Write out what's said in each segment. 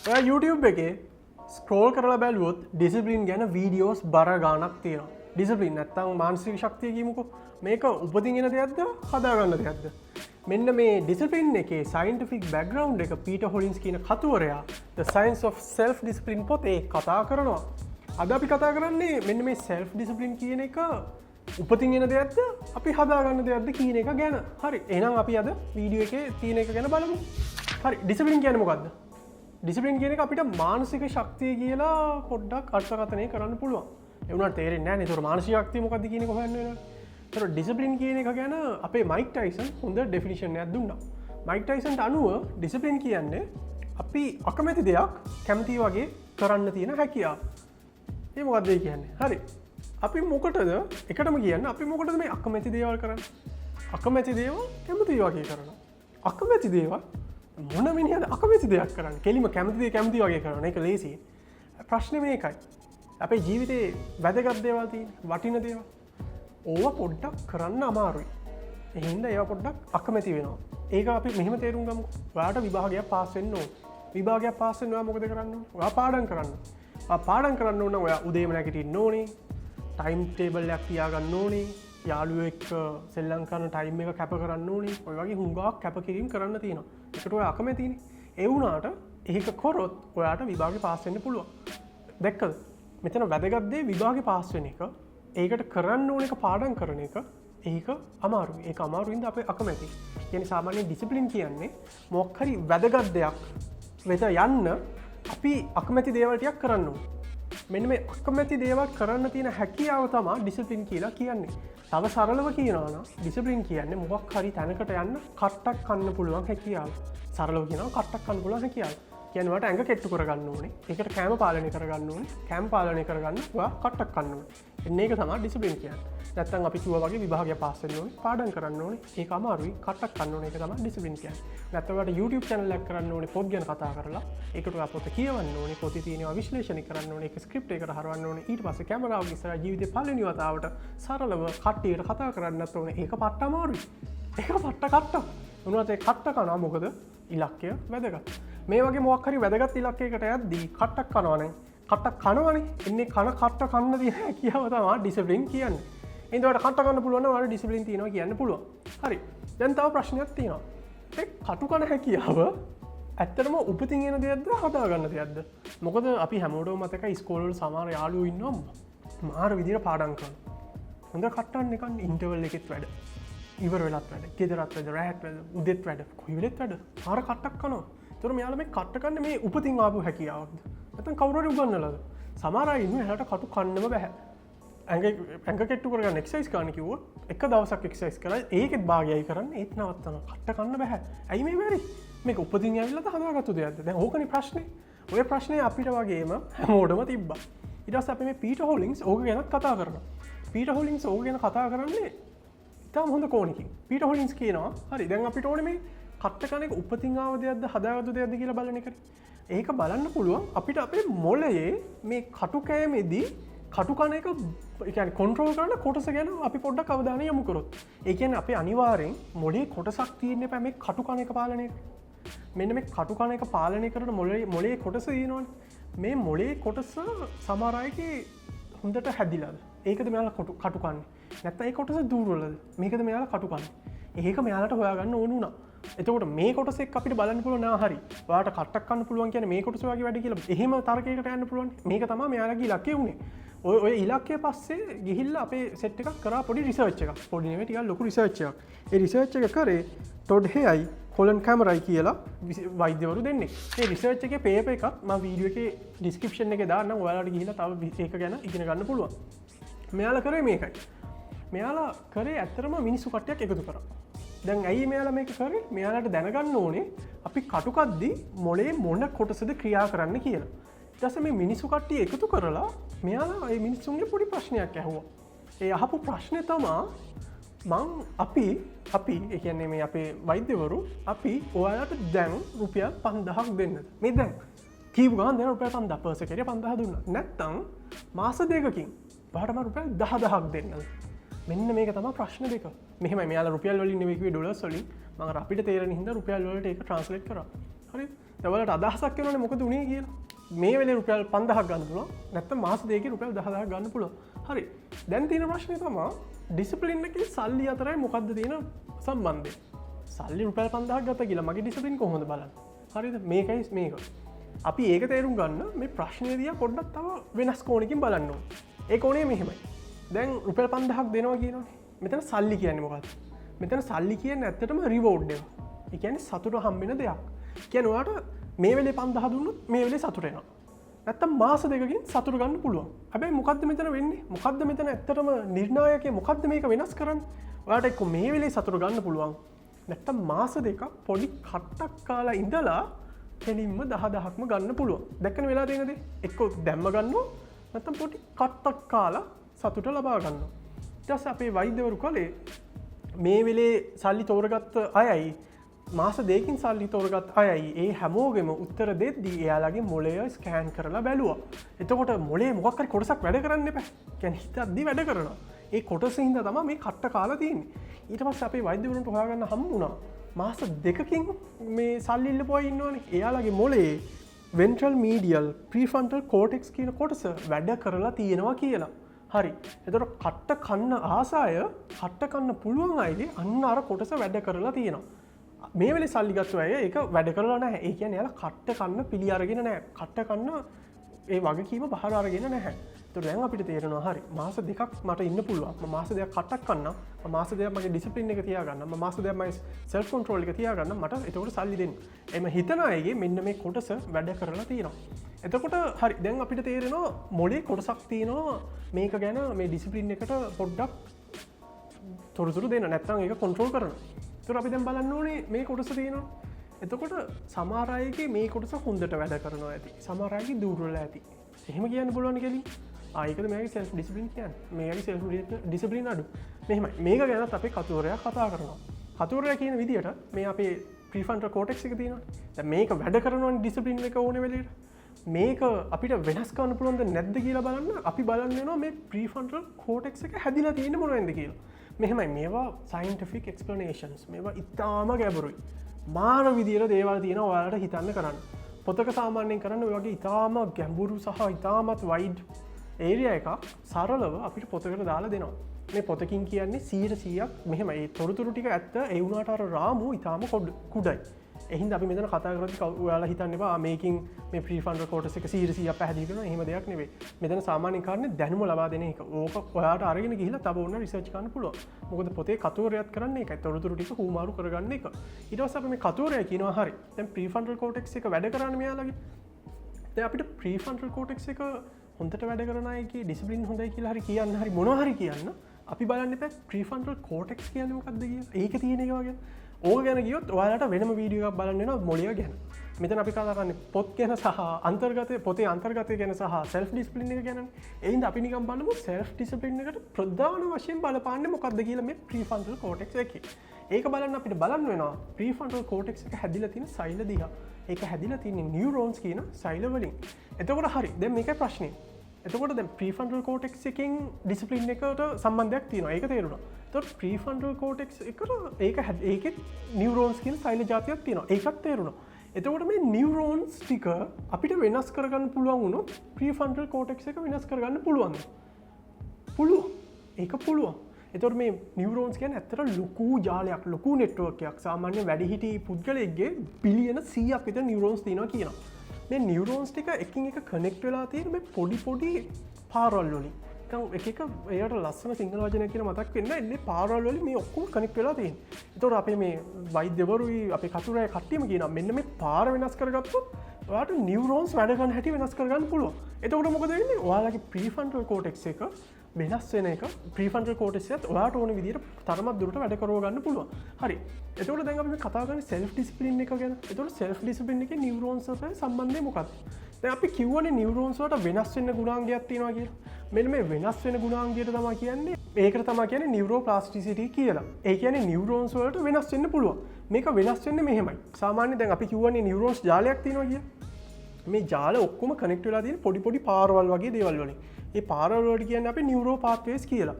ඔයා YouTube එකේ scroll කරලා බැලුවොත් ඩිසිප්ලින් ගැන වීඩියෝස් බර ගානක් තියෙනවා. ඩිසිප්ලින් නැත්තම් මානසික ශක්තිය කියමුකෝ. මේක උපතින් එන දෙයක්ද හදාගන්න දෙයක්ද? මෙන්න මේ ඩිසිප්ලින් එකේ සයින්ටිෆික් බෑග්ග්‍රවුන්ඩ් එක පීටර් හොලින්ස් කියන කතුවරයා The Science of Self Discipline පොතේ කතා කරනවා. අද අපි කතා කරන්නේ මෙන්න මේ self discipline කියන එක උපතින් එන දෙයක්ද අපි හදාගන්න දෙයක්ද කියන එක ගැන. හරි. එහෙනම් අපි අද වීඩියෝ එකේ තියෙන එක ගැන බලමු. හරි. ඩිසිප්ලින් කියන්නේ මොකද්ද? ඩිසිප්ලින් කියන එක අපිට මානසික ශක්තිය කියලා පොඩ්ඩක් අර්ථකථනය කරන්න පුළුවන්. ඒ වුණාට තේරෙන්නේ නැහැ නේ. ඒතර මානසික ශක්තිය මොකද්ද කියන එක හොයන්න වෙනවා. ඒතර ඩිසිප්ලින් කියන එක ගැන අපේ මයික් ටයිසන් හොඳ ඩෙෆිනිෂන් එකක් දුන්නා. මයික් ටයිසන්ට අනුව ඩිසිප්ලින් කියන්නේ අපි අකමැති දෙයක් කැමති වගේ කරන්න තියෙන හැකියාව. ඒ මොකද්ද ඒ කියන්නේ? හරි. අපි මොකටද එකටම කියන්න අපි මොකටද මේ අකමැති දේවල් කරන්නේ? අකමැති දේවල් කැමති වගේ කරනවා. අකමැති දේවල් මොන මිනිහද අකමැති දෙයක් කරන්නේ? කෙලිම කැමති දේ කැමති වගේ කරන එක ලේසියි. ප්‍රශ්නේ මේකයි. අපේ ජීවිතේ වැදගත් දේවල් තියෙන, වටින දේවල්. ඕවා පොඩ්ඩක් කරන්න අමාරුයි. ඒ හින්දා ඒවා පොඩ්ඩක් අකමැති වෙනවා. ඒක අපි මෙහෙම තේරුම් ගමු. ඔයාලට විභාගයක් පාස් වෙන්න ඕන. විභාගයක් පාස් වෙන්න ඔයා මොකද කරන්න ඕන? ඔයා පාඩම් කරන්න. ඔයා පාඩම් කරන්න ඕන නම් ඔයා උදේම නැගිටින්න ඕනේ. ටයිම් ටේබල් එකක් තියාගන්න ඕනේ. යාළුවෝ එක්ක සෙල්ලම් කරන ටයිම් එක කැප කරන්න ඕනේ. ඔය වගේ හුඟක් කැපකිරීම කරන්න තියෙනවා. ඒකට ඔයා අකමැතිනේ. ඒ වුණාට ඒක කරොත් ඔයාට විභාගේ පාස් වෙන්න පුළුවන්. දැක්කද? මෙතන වැදගත් දේ විභාගේ පාස් වෙන එක. ඒකට කරන්න ඕන එක පාඩම් කරන එක. ඒක අමාරුයි. ඒක අමාරුයින්ද අපි අකමැති. කියන්නේ සාමාන්‍ය ඩිසිප්ලින් කියන්නේ මොකක් හරි වැදගත් දෙයක් වෙත යන්න අපි අකමැති දේවල් ටිකක් කරන්න ඕනේ. මෙන්න මේ අකමැති දේවල් කරන්න තියෙන හැකියාව තමයි ඩිසිප්ලින් කියලා කියන්නේ. තව සරලව කියනවා නම් ඩිසිප්ලින් කියන්නේ මොකක් හරි තැනකට යන්න කට්ටක් කන්න පුළුවන් හැකියාව. සරලව කියනවා කට්ටක් කන්න පුළුවන් හැකියාව. කියන්නේ වට ඇඟ කෙට්ටු කරගන්න ඕනේ. ඒකට කෑම පාලනය කරගන්න ඕනේ. කෑම පාලනය කරගන්න ඔයා කට්ටක් කන්න ඕනේ. එන්න ඒක තමයි ඩිසිප්ලින් කියන්නේ. නැත්තම් අපි කිව්වා වගේ විභාගය පාස් වෙන්න ඕනේ, පාඩම් කරන්න ඕනේ. ඒක අමාරුයි. කට්ටක් කන්න ඕනේ. ඒක තමයි ඩිසිප්ලින් කියන්නේ. නැත්තම් ඔයාලට YouTube channel එකක් කරන්න ඕනේ, පොත් ගැන කතා කරලා. ඒකට ඔයා පොත කියවන්න ඕනේ, පොතේ තියෙනවා විශ්ලේෂණය කරන්න ඕනේ, ඒක ස්ක්‍රිප්ට් එකකට හරවන්න ඕනේ. ඊට පස්සේ කැමරාව ඉස්සරහා ජීවිතේ පළවෙනි වතාවට සරලව කට්ටියට කතා කරන්නත් ඕනේ. ඒක පට්ට අමාරුයි. ඒක පට්ට කට්ට. උනත් ඒ කට්ට කරනවා මොකද? ඉලක්කය වැදගත්. මේ වගේ මොකක් හරි වැදගත් ඉලක්කයකට යද්දී කට්ටක් කනවනේ. කට්ටක් කනවනේ. එන්නේ කට්ට කන්න තියෙන හැකියාව තමයි ඩිසිප්ලින් කියන්නේ. එතකොට කට්ට කන්න පුළුවන් නම් ඔයාලට ඩිසිප්ලින් තියෙනවා කියන්න පුළුවන්. හරි. දැන් තව ප්‍රශ්නයක් තියෙනවා. ඒ කටු කන හැකියාව ඇත්තටම උපතින් එන දෙයක්ද හදාගන්න දෙයක්ද? මොකද අපි හැමෝටම මතකයි ඉස්කෝලේ වල සමහර යාළුවෝ ඉන්නවා මාර විදියට පාඩම් කරනවා. හොඳ කට්ටක් නිකන් ඉන්ටර්වල් එකෙත් වැඩ. ඉවර වෙලත් වැඩ. ගෙදරත් වැඩ, රැත් වැඩ, උදේත් වැඩ, කොයි වෙලෙත් වැඩ. මාර කට්ටක් කනවා. ඒතර මෙයාලා මේ කට්ට කන්නේ මේ උපතින් ආපු හැකියාවක්ද? නැත්නම් කවුරු හරි උගන්වලාද? සමහර අය ඉන්නවා එයාලට කටු කන්නම බෑ. ඇඟ කෙට්ටු කරගන්න එක්සයිස් කරන්න කිව්වොත් එක දවසක් එක්සයිස් කරලා ඒකෙත් භාගයයි කරන්න ඒත් නවත්තනවා. කට්ට කන්න බෑ. ඇයි මේ බැරි? මේක උපතින් ඇවිල්ලාද හදාගත්තු දෙයක්ද? දැන් ඕකනේ ප්‍රශ්නේ. ඔය ප්‍රශ්නේ අපිට වගේම හැමෝටම තිබ්බා. ඊට පස්සේ අපි මේ පීටර් හොලින්ස් ඕක ගැන කතා කරනවා. පීටර් හොලින්ස් ඕක ගැන කතා කරන්නේ ඉතාලම හොඳ කෝණකින්. පීටර් හොලින්ස් කියනවා හරි දැන් අපිට ඕනේ මේ කට්ට කන එක උපතින් ආව දෙයක්ද හදාගත්තු දෙයක්ද කියලා බලන එකට. ඒක බලන්න පුළුවන් අපිට අපේ මොළයේ මේ කටු කෑමේදී කටු කන එක කියන්නේ කන්ට්‍රෝල් කරන කොටස ගැන අපි පොඩ්ඩක් අවධානය යොමු කරොත්. ඒ කියන්නේ අපි අනිවාර්යෙන් මොළේ කොටසක් තියෙන්න එපා මේ කටු කන එක පාලනය කරන්න. මෙන්න මේ කටු කන එක පාලනය කරන මොළේ කොටස තියෙනවනේ. මේ මොළේ කොටස සමහර අයගේ හොඳට හැදිලාද? ඒකද මෙයාලා කටු කන්නේ. නැත්නම් ඒ කොටස දුර්වලද? මේකද මෙයාලා කටු කන්නේ. ඒක මෙයාලට හොයාගන්න ඕන උනා. එතකොට මේ කොටස එක්ක අපිට බලන්න පුළුවන් නා හරි. ඔයාලට කට්ටක් කන්න පුළුවන් කියන්නේ මේ කොටස වගේ වැඩි කියලා. එහෙම තර්කයකට යන්න පුළුවන්. මේක තමයි මෙයාලගේ ඉලක්කය උනේ. ඔය ඉලක්කය පස්සේ ගිහිල්ලා අපේ සෙට් එකක් කරා පොඩි රිසර්ච් එකක්. පොඩි නෙවෙයි ටිකක් ලොකු රිසර්ච් එකක්. ඒ රිසර්ච් එක කරේ ටොඩ් හේයි කොලන් කැමරයි කියලා වෛද්‍යවරු දෙන්නෙක්. ඒ රිසර්ච් එකේ පේපර් එකක් මම වීඩියෝ එකේ ඩිස්ක්‍රිප්ෂන් එකේ දාන්නම්. ඔයාලට ගිහිල්ලා තව ඒක ගැන ඉගෙන ගන්න පුළුවන්. මෙයාලා කරේ මේකයි. මෙයාලා කරේ ඇත්තටම මිනිස්සු කට්ටියක් එකතු කරා. දැන් ඇයි මෙයාලා මේක කරේ? මෙයාලට දැනගන්න ඕනේ අපි කටු කද්දී මොලේ මොන කොටසද ක්‍රියා කරන්න කියලා. ඊට පස්සේ මේ මිනිස්සු කට්ටිය එකතු කරලා මෙයාලා මේ මිනිස්සුන්ගේ පොඩි ප්‍රශ්නයක් ඇහුවා. ඒ අහපු ප්‍රශ්නේ තමයි අපි ඒ කියන්නේ මේ අපේ වෛද්‍යවරු අපි ඔයාලට දැන් රුපියල් 5000ක් දෙන්නද? මේ දැන් කීප ගාන දැන් රුපියල් 5000 පර්ස් එකේ 5000 දුන්නා. නැත්තම් මාස දෙකකින් ඔයාලට මම රුපියල් 10000ක් දෙන්නද? මෙන්න මේක තමයි ප්‍රශ්න දෙක. මෙහෙමයි මෙයාලා රුපියල් වලින් නෙවෙයි කිව්වේ ඩොලර්ස් වලින්. මම අපිට තේරෙන හින්දා රුපියල් වලට ඒක ට්‍රාන්ස්ලේට් කරා. හරිද? තවලට අදහසක් වෙනවනේ මොකද උනේ කියලා. මේ වෙලේ රුපියල් 5000ක් ගන්න පුළුවන්. නැත්නම් මාස දෙකකින් රුපියල් 10000ක් ගන්න පුළුවන්. හරි. දැන් තියෙන ප්‍රශ්නේ තමයි ඩිසිප්ලින් එකේ සල්ලි අතරයි මොකද්ද තියෙන සම්බන්ධය? සල්ලි රුපියල් 5000ක් ගත්තා කියලා මගේ ඩිසිප්ලින් කොහොමද බලන්නේ? හරිද? මේකයි මේක. අපි ඒක තේරුම් ගන්න මේ ප්‍රශ්නේ දිහා පොඩ්ඩක් තව වෙනස් කෝණකින් බලන්න ඕනේ. ඒ කෝණය මෙහෙමයි. දැන් රුපියල් 5000ක් දෙනවා කියනවනේ. මෙතන සල්ලි කියන්නේ මොකක්ද? මෙතන සල්ලි කියන්නේ ඇත්තටම රිවෝඩ් එක. ඒ කියන්නේ සතුට හම්බෙන දෙයක්. කියන්නේ ඔයාලට මේ වෙලේ 5000 දුන්නොත් මේ වෙලේ සතුට එනවා. නැත්තම් මාස දෙකකින් සතුට ගන්න පුළුවන්. හැබැයි මොකද්ද මෙතන වෙන්නේ? මොකද්ද මෙතන ඇත්තටම නිර්ණායකය මොකද්ද මේක වෙනස් කරන්නේ? ඔයාලට එක්ක මේ වෙලේ සතුට ගන්න පුළුවන්. නැත්තම් මාස දෙකක් පොඩි කට්ටක් කාලා ඉඳලා කෙලින්ම 10000ක්ම ගන්න පුළුවන්. දැක්කන වෙලා තියෙන දේ. එක්ක දැම්ම ගන්නවා නැත්තම් පොඩි කට්ටක් කාලා සතුට ලබා ගන්නවා. ඊට පස්සේ අපේ වෛද්‍යවරු කලේ මේ වෙලේ සල්ලි තෝරගත්ත අයයි මාස දෙකකින් සල්ලි තෝරගත් අයයි ඒ හැමෝගෙම උත්තර දෙද්දී එයාලගේ මොළය ස්කෑන් කරලා බැලුවා. එතකොට මොළේ මොකක් හරි කොටසක් වැඩ කරන්න එපා. කියන්නේ හිතද්දි වැඩ කරනවා. ඒ කොටසින් හින්දා තමයි මේ කට්ට කාලා තියෙන්නේ. ඊට පස්සේ අපේ වෛද්‍යවරුන්ට හොයාගන්න හම්බ වුණා. මාස දෙකකින් මේ සල්ලි ඉල්ලපුවා ඉන්නවනේ. එයාලගේ මොළේ ventral medial prefrontal cortex කියන කොටස වැඩ කරලා තියෙනවා කියලා. හරි. එතකොට කට්ට කන්න ආසාය කට්ට කන්න පුළුවන් අයගේ අන්න අර කොටස වැඩ කරලා තියෙනවා. මේ වෙලේ සල්ලි ගත්ත අය ඒක වැඩ කරලා නැහැ. ඒ කියන්නේ එයාලා කට්ට කන්න පිළි අරගෙන නැහැ. කට්ට කන්න ඒ වගකීම බහර අරගෙන නැහැ. ඒතකොට දැන් අපිට තේරෙනවා හරි මාස දෙකක් මට ඉන්න පුළුවන්. මම මාස දෙකක් කට්ටක් කන්නම්. මම මාස දෙකක් මගේ ඩිසිප්ලින් එක තියාගන්න. මම මාස දෙකක් මගේ සෙල්ෆ් කන්ට්‍රෝල් එක තියාගන්න. මට ඒතකොට සල්ලි දෙන්න. එimhe හිතන අයගේ මෙන්න මේ කොටස වැඩ කරලා තියෙනවා. එතකොට හරි දැන් අපිට තේරෙනවා මොලේ කොටසක් තියෙනවා මේක ගැන මේ ඩිසිප්ලින් එකට පොඩ්ඩක් තොරතුරු දෙන්න. නැත්නම් ඒක කන්ට්‍රෝල් කරන්න. අපි දැන් බලන්න ඕනේ මේ කොටස තියෙනවා. එතකොට සමහර අයගේ මේ කොටස හොඳට වැඩ කරනවා ඇති. සමහර අයගේ දුර්වල ඇති. එහෙම කියන්න පුළුවන් කෙලින්. ඒකද මේකේ සෙල්ෆ් ඩිසිප්ලින් කියන්නේ. මේකේ සෙල්ෆ් ඩිසිප්ලින් අඩු. මෙහෙමයි. මේක ගැනත් අපි කතුවරයක් කතා කරනවා. කතුවරයා කියන විදිහට මේ අපේ ප්‍රීෆ්‍රන්ටල් කෝටෙක්ස් එක තියෙනවා. දැන් මේක වැඩ කරනවනේ ඩිසිප්ලින් එක ඕනේ වෙලෙට. මේක අපිට වෙනස් කරන්න පුළුවන්ද නැද්ද කියලා බලන්න අපි බලන්න වෙනවා මේ ප්‍රීෆ්‍රන්ටල් කෝටෙක්ස් එක හැදිලා තියෙන්නේ මොනවෙන්ද කියලා. මෙහෙමයි මේවා සයින්ටිෆික් එක්ස්ප්ලනේෂන්ස් මේවා ඉතාම ගැඹුරුයි. මාන විදියට දේවල් තියෙනවා ඔයාලට හිතන්න කරන්න. පොතක සාමාන්‍යයෙන් කරන්න ඔය වගේ ඉතාම ගැඹුරු සහ ඉතාමත් වයිඩ් ඒරියා එකක් සරලව අපිට පොතකට දාලා දෙනවා. මේ පොතකින් කියන්නේ 100%ක් මෙහෙමයි. ඒ තොරතුරු ටික ඇත්ත ඒ වුණාට අර රාමු ඉතාම කුඩයි. එහින්ද අපි මෙතන කතා කරද්දී ඔයාලා හිතන්න එපා මේකින් මේ ප්‍රීෆ්‍රන්ටල් කෝටෙක්ස් එක 100%ක් පැහැදිලි කරනවා. එහෙම දෙයක් නෙවෙයි. මෙතන සාමාන්‍යයෙන් කරන්නේ දැනුම ලබා දෙන එක. ඕක ඔයාලට අරගෙන ගිහිල්ලා තව ඕන රිසර්ච් කරන්න පුළුවන්. මොකද පොතේ කතුවරයත් කරන්නේ ඒකයි. තොරතුරු ටික හුමාරු කරගන්න එක. ඊට පස්සේ අපි මේ කතුවරය කියනවා හරි. දැන් ප්‍රීෆ්‍රන්ටල් කෝටෙක්ස් එක වැඩ කරන්නේ මෙයාලගේ. දැන් අපිට ප්‍රීෆ්‍රන්ටල් කෝටෙක්ස් එක හොඳට වැඩ කරන අයගේ ඩිසිප්ලින් හොඳයි කියලා හරි කියන්න හරි මොනවා හරි කියන්න අපි බලන්න එපා ප්‍රීෆ්‍රන්ටල් කෝටෙක්ස් කියන්නේ මොකක්ද කියලා. ඒක තියෙන එක වගේ. ඕක ගැන ගියොත් ඔයාලට වෙනම වීඩියෝ එකක් බලන්න වෙනවා මොළය ගැන. මෙතන අපි කතා කරන්නේ පොත් ගැන සහ අන්තර්ගතය පොතේ අන්තර්ගතය ගැන සහ සෙල්ෆ් ඩිසිප්ලින් එක ගැන. ඒ හින්දා අපි නිකන් බලමු සෙල්ෆ් ඩිසිප්ලින් එකට ප්‍රධාන වශයෙන් බලපාන්නේ මොකක්ද කියලා මේ ප්‍රීෆ්‍රන්ටල් කෝටෙක්ස් එකේ. ඒක බලන්න අපිට බලන්න වෙනවා ප්‍රීෆ්‍රන්ටල් කෝටෙක්ස් එක හැදිලා තියෙන සෛල දිහා. ඒක හැදිලා තියෙන්නේ නියුරෝන්ස් කියන සෛල වලින්. එතකොට හරි දැන් මේකයි ප්‍රශ්නේ. එතකොට දැන් ප්‍රීෆ්‍රන්ටල් කෝටෙක්ස් එකෙන් ඩිසිප්ලින් එකට සම්බන්ධයක් තියෙනවා. ඒක තේරුණා. එතකොට ප්‍රීෆ්‍රන්ටල් කෝටෙක්ස් එකට ඒකේ නියුරෝන්ස් කියන සෛල જાතියක් තියෙනවා. ඒකත් තේරුණා. එතකොට මේ නියුරෝන්ස් ටික අපිට වෙනස් කරගන්න පුළුවන් වුණොත් ප්‍රීෆ්‍රන්ටල් කෝටෙක්ස් එක වෙනස් කරගන්න පුළුවන්ද? පුළුවන්. ඒක පුළුවන්. එතකොට මේ නියුරෝන්ස් කියන්නේ ඇත්තට ලොකු ජාලයක්, ලොකු නෙට්වර්ක් එකක්. සාමාන්‍ය වැඩිහිටි පුද්ගලයෙක්ගේ බිලියන 100ක් විතර නියුරෝන්ස් තියෙනවා කියනවා. මේ නියුරෝන්ස් ටික එකින් එක කනෙක්ට් වෙලා තියෙන මේ පොඩි පාරවල් වලින්. දැන් එක එයාට ලස්සන සිංහල වචනයක් කියලා මතක් වෙන්න ඉන්නේ පාරවල් වලින් මේ ඔක්කොම කනෙක්ට් වෙලා තියෙන්නේ. ඒතකොට අපේ මේ වෛද්‍යවරුයි අපේ කතුරේ කට්ටියම කියනවා මෙන්න මේ පාර වෙනස් කරගත්තොත් ඔයාලට නියුරෝන්ස් වැඩ කරන හැටි වෙනස් කරගන්න පුළුවන්. එතකොට මොකද වෙන්නේ? ඔයාලගේ ප්‍රීෆ්‍රන්ටල් කෝටෙක්ස් එක වෙනස් වෙන එක ප්‍රීෆ්‍රන්ටල් කෝටෙක්ස් එකත් ඔයාලට ඕන විදිහට තරමක් දුරට වැඩ කරව ගන්න පුළුවන්. හරි. එතකොට දැන් අපි කතා කරන්නේ සෙල්ෆ් ඩිසිප්ලින් එක ගැන. එතකොට සෙල්ෆ් ඩිසිප්ලින් එකේ නියුරෝන්ස් වලට සම්බන්ධය මොකක්ද? දැන් අපි කියවනේ නියුරෝන්ස් වලට වෙනස් වෙන්න ගුණාංගයක් තියෙනවා කියලා. මෙන්න මේ වෙනස් වෙන ගුණාංගයට තමයි කියන්නේ ඒකට තමයි කියන්නේ නියුරෝප්ලාස්ටිසිටි කියලා. ඒ කියන්නේ නියුරෝන්ස් වලට වෙනස් වෙන්න පුළුවන්. මේක වෙනස් වෙන්නේ මෙහෙමයි. සාමාන්‍යයෙන් දැන් අපි කියවනේ නියුරෝන්ස් ජාලයක් තියෙනවා කියලා. මේ ජාල ඔක්කොම කනෙක්ට් වෙලා තියෙන පොඩි පාරවල් වගේ දේවල් වලින්. ඒ පාරවල් වලට කියන්නේ අපි නියුරෝ පාත්වේස් කියලා.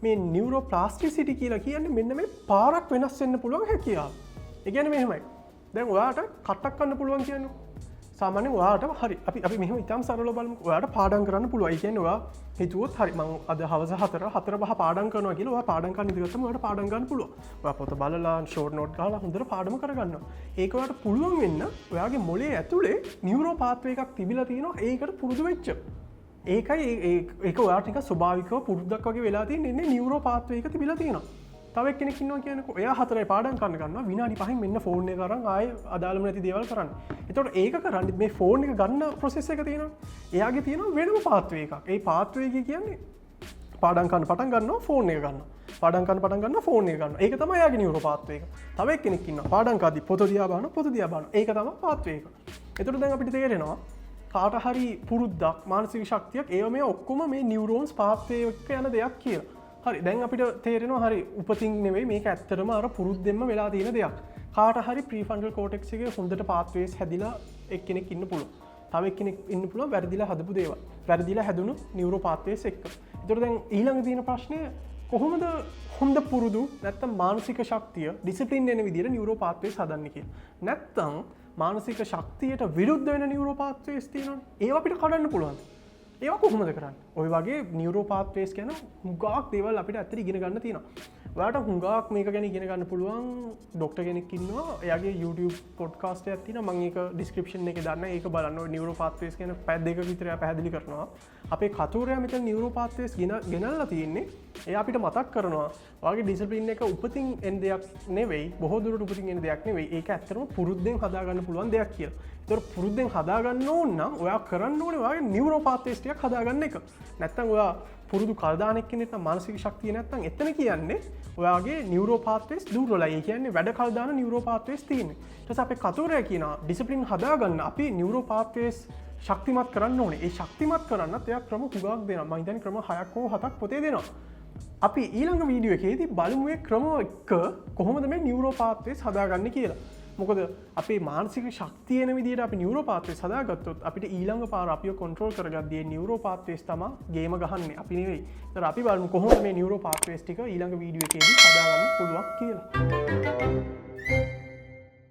මේ නියුරෝප්ලාස්ටිසිටි කියලා කියන්නේ මෙන්න මේ පාරක් වෙනස් වෙන්න පුළුවන් හැකියාව. ඒ කියන්නේ මෙහෙමයි. දැන් ඔයාට කට්ටක් කන්න පුළුවන් කියන්නේ සාමාන්‍යයෙන් ඔයාට හරි අපි මෙහෙම ඉතාලම සරලව බලමු. ඔයාට පාඩම් කරන්න පුළුවන්. ඒ කියන්නේ ඔයා හිතුවොත් හරි මම අද හවස 4:05 පාඩම් කරනවා කියලා ඔයා පාඩම් කරන්න ඉඳගත්තම ඔයාට පාඩම් ගන්න පුළුවන්. ඔයා පොත බලලා ෂෝට් නෝට් ගහලා හොඳට පාඩම කරගන්නවා. ඒක ඔයාට පුළුවන් වෙන්න ඔයාගේ මොළේ ඇතුලේ නියුරෝ පාත්වේ එකක් තිබිලා තියෙනවා. ඒකට පුරුදු වෙච්ච. ඒකයි ඒක ඔයාට නිකන් ස්වභාවිකව පුරුද්දක් වගේ වෙලා තියෙන ඉන්නේ නියුරෝ පාත්වේ එක තිබිලා තියෙනවා. තව එක්කෙනෙක් ඉන්නවා කියනකො එයා 4යි පාඩම් කරන්න ගන්නවා විනාඩි 5න් මෙන්න ෆෝන් එක අරන් ආයේ අදාළම නැති දේවල් කරන්න. එතකොට ඒක කරන්නේ මේ ෆෝන් එක ගන්න ප්‍රොසෙස් එක තියෙනවා. එයාගේ තියෙනවා වෙනම පාත්වේ එකක්. ඒ පාත්වේ එක කියන්නේ පාඩම් කරන්න පටන් ගන්නවා ෆෝන් එක ගන්නවා. පාඩම් කරන්න පටන් ගන්නවා ෆෝන් එක ගන්නවා. ඒක තමයි එයාගේ නියුරෝ පාත්වේ එක. තව එක්කෙනෙක් ඉන්නවා පාඩම් කරද්දි පොත දිහා බලනවා පොත දිහා බලනවා. ඒක තමයි පාත්වේ එක. එතකොට දැන් අපිට තේරෙනවා කාට හරි පුරුද්දක් මානසික ශක්තියක් ඒව මේ ඔක්කොම මේ නියුරෝන්ස් පාත්වේ එක්ක යන දෙයක් කියලා. හරි දැන් අපිට තේරෙනවා හරි උපතින් නෙවෙයි මේක ඇත්තටම අර පුරුද්දෙන්ම වෙලා තියෙන දෙයක්. කාට හරි ප්‍රීෆ්‍රන්ටල් කෝටෙක්ස් එකේ හොඳට පාත්වේස් හැදිලා එක්කෙනෙක් ඉන්න පුළුවන්. තව එක්කෙනෙක් ඉන්න පුළුවන් වැරදිලා හදපු දේවල්. වැරදිලා හැදුණු නියුරෝ පාත්වේස් එක්ක. ඒතකොට දැන් ඊළඟ තියෙන ප්‍රශ්නය කොහොමද හොඳ පුරුදු නැත්තම් මානසික ශක්තිය ඩිසිප්ලින් එන විදිහට නියුරෝ පාත්වේස් හදන්නේ කියලා. නැත්තම් මානසික ශක්තියට විරුද්ධ වෙන නියුරෝ පාත්වේස් තියෙනවනේ. ඒවා අපිට කඩන්න පුළුවන්. ඒවා කොහොමද කරන්නේ? ඔය වගේ නියුරෝ පාත්වේස් ගැන හුඟක් දේවල් අපිට ඇත්තට ඉගෙන ගන්න තියෙනවා. ඔයාලට හුඟක් මේක ගැන ඉගෙන ගන්න පුළුවන් ડોක්ටර් කෙනෙක් ඉන්නවා. එයාගේ YouTube පොඩ්කාස්ට් එකක් තියෙනවා. මම ඒක ඩිස්ක්‍රිප්ෂන් එකේ දාන්න. ඒක බලන්න. ඔය නියුරෝ පාත්වේස් ගැන පැය දෙක විතර එයා පැහැදිලි කරනවා. අපේ කතෝරයා මෙතන නියුරෝ පාත්වේස් ගෙනල්ලා තියෙන්නේ. එයා අපිට මතක් කරනවා. ඔයාගේ ඩිසිප්ලින් එක උපතින් එන දෙයක් නෙවෙයි. බොහෝ දුරට උපතින් එන දෙයක් නෙවෙයි. ඒක ඇත්තටම පුරුද්දෙන් හදා ගන්න පුළුවන් දෙයක් කියලා. ඒතකොට පුරුද්දෙන් හදාගන්න ඕන නම් ඔයා කරන්න ඕනේ ඔයාගේ නියුරෝ පාත්වේස් ටිකක් හදාගන්න එක. නැත්තම් ඔයා පුරුදු කල්දානෙක් කෙනෙක් නම් මානසික ශක්තිය නැත්තම් එතන කියන්නේ ඔයාගේ නියුරෝ පාත්වේස් දුර්වලයි. ඒ කියන්නේ වැඩ කල්දාන නියුරෝ පාත්වේස් තියෙන්නේ. ඊට පස්සේ අපේ කතෝරයා කියනවා ඩිසිප්ලින් හදාගන්න අපි නියුරෝ පාත්වේස් ශක්තිමත් කරන්න ඕනේ. ඒ ශක්තිමත් කරන්නත් එයා ක්‍රම හුඟක් දෙනවා. මම හිතන්නේ ක්‍රම 6ක් හෝ 7ක් පොතේ දෙනවා. අපි ඊළඟ වීඩියෝ එකේදී බලමු මේ ක්‍රම එක කොහොමද මේ නියුරෝ පාත්වේස් හදාගන්නේ කියලා. මොකද අපේ මානසික ශක්තිය එන විදිහට අපි නියුරෝ පාත්වේස් හදාගත්තොත් අපිට ඊළඟ පාර අපිව කන්ට්‍රෝල් කරගද්දී නියුරෝ පාත්වේස් තමයි ගේම ගහන්නේ. අපි නෙවෙයි. ඒතර අපි බලමු කොහොමද මේ නියුරෝ පාත්වේස් ටික ඊළඟ වීඩියෝ එකේදී හදාගන්න පුළුවන් කියලා.